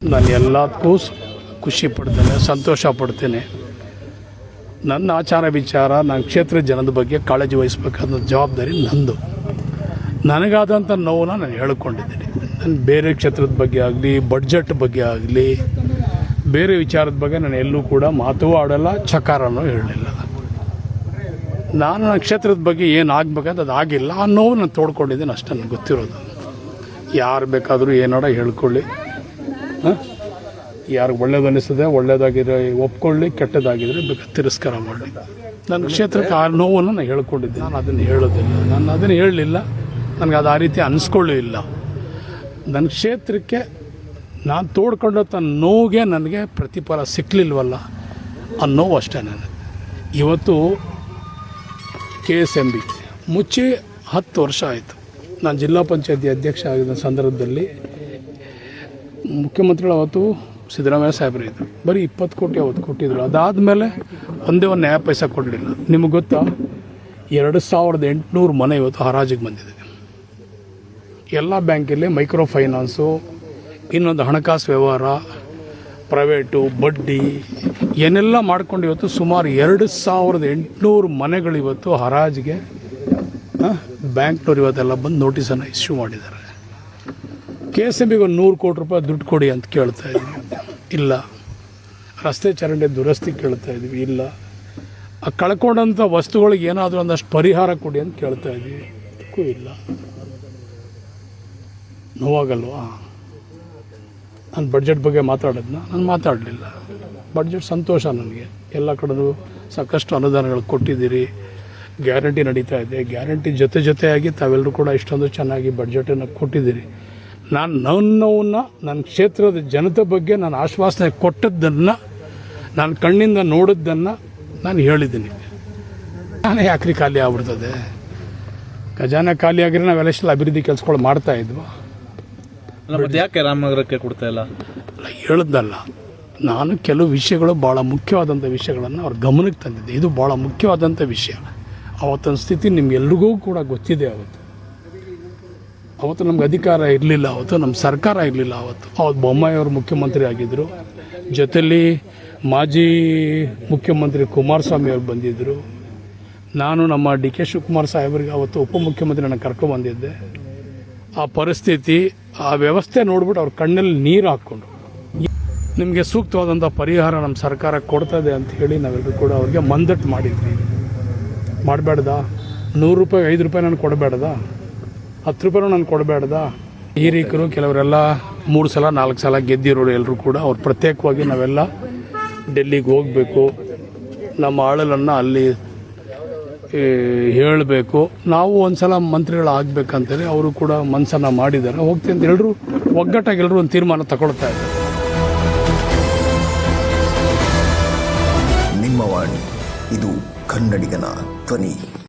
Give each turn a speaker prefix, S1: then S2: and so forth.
S1: ನಾನು ಎಲ್ಲದಕ್ಕೂ ಖುಷಿ ಪಡ್ತೇನೆ, ಸಂತೋಷ ಪಡ್ತೇನೆ. ನನ್ನ ಆಚಾರ ವಿಚಾರ, ನನ್ನ ಕ್ಷೇತ್ರದ ಜನದ ಬಗ್ಗೆ ಕಾಳಜಿ ವಹಿಸಬೇಕಾದ ಜವಾಬ್ದಾರಿ ನಂದು. ನನಗಾದಂಥ ನೋವನ್ನ ನಾನು ಹೇಳ್ಕೊಂಡಿದ್ದೀನಿ. ನಾನು ಬೇರೆ ಕ್ಷೇತ್ರದ ಬಗ್ಗೆ ಆಗಲಿ, ಬಡ್ಜೆಟ್ ಬಗ್ಗೆ ಆಗಲಿ, ಬೇರೆ ವಿಚಾರದ ಬಗ್ಗೆ ನಾನು ಎಲ್ಲೂ ಕೂಡ ಮಾತು ಆಡಲ್ಲ, ಚಕಾರನೂ ಹೇಳಲಿಲ್ಲ. ನಾನು ನನ್ನ ಕ್ಷೇತ್ರದ ಬಗ್ಗೆ ಏನು ಆಗಬೇಕಂತ ಅದು ಆಗಿಲ್ಲ. ಆ ನೋವು ನಾನು ತೋಡ್ಕೊಂಡಿದ್ದೀನಿ, ಅಷ್ಟೇ ನನಗೆ ಗೊತ್ತಿರೋದು. ಯಾರು ಬೇಕಾದರೂ ಏನಾರ ಹೇಳ್ಕೊಳ್ಳಿ, ಯಾರಿಗೆ ಒಳ್ಳೇದು ಅನ್ನಿಸ್ತದೆ ಒಳ್ಳೇದಾಗಿರೋ ಒಪ್ಕೊಳ್ಳಿ, ಕೆಟ್ಟದಾಗಿದ್ದರೆ ಬೇಕಾದ್ರೆ ತಿರಸ್ಕಾರ ಮಾಡಲಿ. ನನ್ನ ಕ್ಷೇತ್ರಕ್ಕೆ ಆ ನೋವನ್ನು ನಾನು ಹೇಳ್ಕೊಂಡಿದ್ದೆ. ನಾನು ಅದನ್ನು ಹೇಳೋದಿಲ್ಲ, ನಾನು ಅದನ್ನು ಹೇಳಲಿಲ್ಲ, ನನಗೆ ಅದು ಆ ರೀತಿ ಅನಿಸ್ಕೊಳ್ಳೂ ಇಲ್ಲ. ನನ್ನ ಕ್ಷೇತ್ರಕ್ಕೆ ನಾನು ತೋಡ್ಕೊಂಡಂಥ ನೋವಿಗೆ ನನಗೆ ಪ್ರತಿಫಲ ಸಿಕ್ಕಲಿಲ್ವಲ್ಲ, ಆ ನೋವು ಅಷ್ಟೇ. ನಾನು ಇವತ್ತು KSMB ಮುಚ್ಚಿ 10 ವರ್ಷ ಆಯಿತು. ನಾನು ಜಿಲ್ಲಾ ಪಂಚಾಯತಿ ಅಧ್ಯಕ್ಷ ಆಗಿದ್ದ ಸಂದರ್ಭದಲ್ಲಿ ಮುಖ್ಯಮಂತ್ರಿಗಳು ಅವತ್ತು ಸಿದ್ದರಾಮಯ್ಯ ಸಾಹೇಬರು ಇದ್ದರು. ಬರೀ 20 ಕೋಟಿ ಅವತ್ತು ಕೊಟ್ಟಿದ್ದರು. ಅದಾದಮೇಲೆ ಒಂದೇ ಒಂದು ನ್ಯಾಯ ಪೈಸೆ ಕೊಡಲಿಲ್ಲ. ನಿಮಗೆ ಗೊತ್ತಾ, 2800 ಮನೆ ಇವತ್ತು ಹರಾಜಿಗೆ ಬಂದಿದೆ. ಎಲ್ಲ ಬ್ಯಾಂಕಲ್ಲಿ ಮೈಕ್ರೋ ಫೈನಾನ್ಸು, ಇನ್ನೊಂದು ಹಣಕಾಸು ವ್ಯವಹಾರ, ಪ್ರೈವೇಟು, ಬಡ್ಡಿ ಏನೆಲ್ಲ ಮಾಡ್ಕೊಂಡು ಇವತ್ತು ಸುಮಾರು 2800 ಮನೆಗಳು ಇವತ್ತು ಹರಾಜಿಗೆ ಬ್ಯಾಂಕ್ನವ್ರು ಇವತ್ತೆಲ್ಲ ಬಂದು ನೋಟಿಸನ್ನು ಇಶ್ಯೂ ಮಾಡಿದ್ದಾರೆ. KSMBಗೆ ಒಂದು 100 ಕೋಟಿ ರೂಪಾಯಿ ದುಡ್ಡು ಕೊಡಿ ಅಂತ ಕೇಳ್ತಾ ಇದ್ವಿ, ಇಲ್ಲ. ರಸ್ತೆ ಚರಂಡಿ ದುರಸ್ತಿ ಕೇಳ್ತಾ ಇದ್ವಿ, ಇಲ್ಲ. ಆ ಕಳ್ಕೊಂಡಂಥ ವಸ್ತುಗಳಿಗೆ ಏನಾದರೂ ಒಂದಷ್ಟು ಪರಿಹಾರ ಕೊಡಿ ಅಂತ ಕೇಳ್ತಾ ಇದ್ವಿ, ಅದಕ್ಕೂ ಇಲ್ಲ. ನೋವಾಗಲ್ವಾ? ನಾನು ಬಡ್ಜೆಟ್ ಬಗ್ಗೆ ನಾನು ಮಾತಾಡಲಿಲ್ಲ. ಬಡ್ಜೆಟ್ ಸಂತೋಷ ನನಗೆ. ಎಲ್ಲ ಕಡೆಯೂ ಸಾಕಷ್ಟು ಅನುದಾನಗಳು ಕೊಟ್ಟಿದ್ದೀರಿ, ಗ್ಯಾರಂಟಿ ನಡೀತಾ ಇದೆ. ಗ್ಯಾರಂಟಿ ಜೊತೆಯಾಗಿ ತಾವೆಲ್ಲರೂ ಕೂಡ ಇಷ್ಟೊಂದು ಚೆನ್ನಾಗಿ ಬಡ್ಜೆಟನ್ನು ಕೊಟ್ಟಿದ್ದೀರಿ. ನಾನು ನನ್ನವನ್ನು, ನನ್ನ ಕ್ಷೇತ್ರದ ಜನತೆ ಬಗ್ಗೆ ನಾನು ಆಶ್ವಾಸನೆ ಕೊಟ್ಟದ್ದನ್ನು, ನಾನು ಕಣ್ಣಿಂದ ನೋಡಿದ್ದನ್ನು ನಾನು ಹೇಳಿದ್ದೀನಿ. ನಾನೇ ಯಾಕ್ರಿ ಖಾಲಿ ಆಗ್ಬಿಡ್ತದೆ? ಖಜಾನೆ ಖಾಲಿ ಆಗಿದ್ರೆ ನಾವೆಲ್ಲ ಅಭಿವೃದ್ಧಿ ಕೆಲಸಗಳು ಮಾಡ್ತಾ ಇದ್ವಾ?
S2: ಯಾಕೆ ರಾಮನಗರಕ್ಕೆ ಕೊಡ್ತಾ ಇಲ್ಲ?
S1: ಹೇಳಿದ್ದಲ್ಲ, ನಾನು ಕೆಲವು ವಿಷಯಗಳು ಭಾಳ ಮುಖ್ಯವಾದಂಥ ವಿಷಯಗಳನ್ನು ಅವ್ರ ಗಮನಕ್ಕೆ ತಂದಿದ್ದೆ. ಇದು ಭಾಳ ಮುಖ್ಯವಾದಂಥ ವಿಷಯ. ಅವತ್ತಿನ ಸ್ಥಿತಿ ನಿಮ್ಗೆಲ್ರಿಗೂ ಕೂಡ ಗೊತ್ತಿದೆ. ಅವತ್ತು ನಮ್ಗೆ ಅಧಿಕಾರ ಇರಲಿಲ್ಲ, ಅವತ್ತು ನಮ್ಮ ಸರ್ಕಾರ ಇರಲಿಲ್ಲ. ಅವತ್ತು ಬೊಮ್ಮಾಯಿ ಅವರು ಮುಖ್ಯಮಂತ್ರಿ ಆಗಿದ್ದರು, ಜೊತೆಯಲ್ಲಿ ಮಾಜಿ ಮುಖ್ಯಮಂತ್ರಿ ಕುಮಾರಸ್ವಾಮಿ ಅವರು ಬಂದಿದ್ದರು. ನಾನು ನಮ್ಮ DK ಶಿವಕುಮಾರ್ ಸಾಹೇಬರಿಗೆ ಅವತ್ತು ಉಪಮುಖ್ಯಮಂತ್ರಿಯನ್ನು ಕರ್ಕೊಂಡ್ಬಂದಿದ್ದೆ. ಆ ಪರಿಸ್ಥಿತಿ, ಆ ವ್ಯವಸ್ಥೆ ನೋಡ್ಬಿಟ್ಟು ಅವ್ರ ಕಣ್ಣಲ್ಲಿ ನೀರು ಹಾಕ್ಕೊಂಡು, ನಿಮಗೆ ಸೂಕ್ತವಾದಂಥ ಪರಿಹಾರ ನಮ್ಮ ಸರ್ಕಾರ ಕೊಡ್ತದೆ ಅಂತ ಹೇಳಿ ನಾವೆಲ್ಲರೂ ಕೂಡ ಅವ್ರಿಗೆ ಮಂದಟ್ಟು ಮಾಡಿದ್ವಿ. ಮಾಡಬೇಡ್ದ? 100 ರೂಪಾಯಿ 5 ರೂಪಾಯಿ ನಾನು ಕೊಡಬೇಡ್ದ? 10 ರೂಪಾಯಿನೂ ನಾನು ಕೊಡಬೇಡ್ದ? ಹಿರೀಕರು ಕೆಲವರೆಲ್ಲ 3 ಸಲ 4 ಸಲ ಗೆದ್ದಿರೋರು ಎಲ್ಲರೂ ಕೂಡ ಅವ್ರು ಪ್ರತ್ಯೇಕವಾಗಿ ನಾವೆಲ್ಲ ಡೆಲ್ಲಿಗೆ ಹೋಗಬೇಕು, ನಮ್ಮ ಆಳಲನ್ನು ಅಲ್ಲಿ ಹೇಳಬೇಕು, ನಾವು ಒಂದು ಸಲ ಮಂತ್ರಿಗಳಾಗಬೇಕಂತೇಳಿ ಅವರು ಕೂಡ ಮನಸ್ಸನ್ನು ಮಾಡಿದ್ದಾರೆ. ಹೋಗ್ತೀನಿ ಅಂತ ಎಲ್ಲರೂ ಒಗ್ಗಟ್ಟಾಗಿ ಎಲ್ಲರೂ ಒಂದು ತೀರ್ಮಾನ ತಗೊಳ್ತಾ ಇದ್ದಾರೆ.
S3: ನಿಮ್ಮ ವಾಣಿ, ಇದು ಕನ್ನಡಿಗನ ಧ್ವನಿ.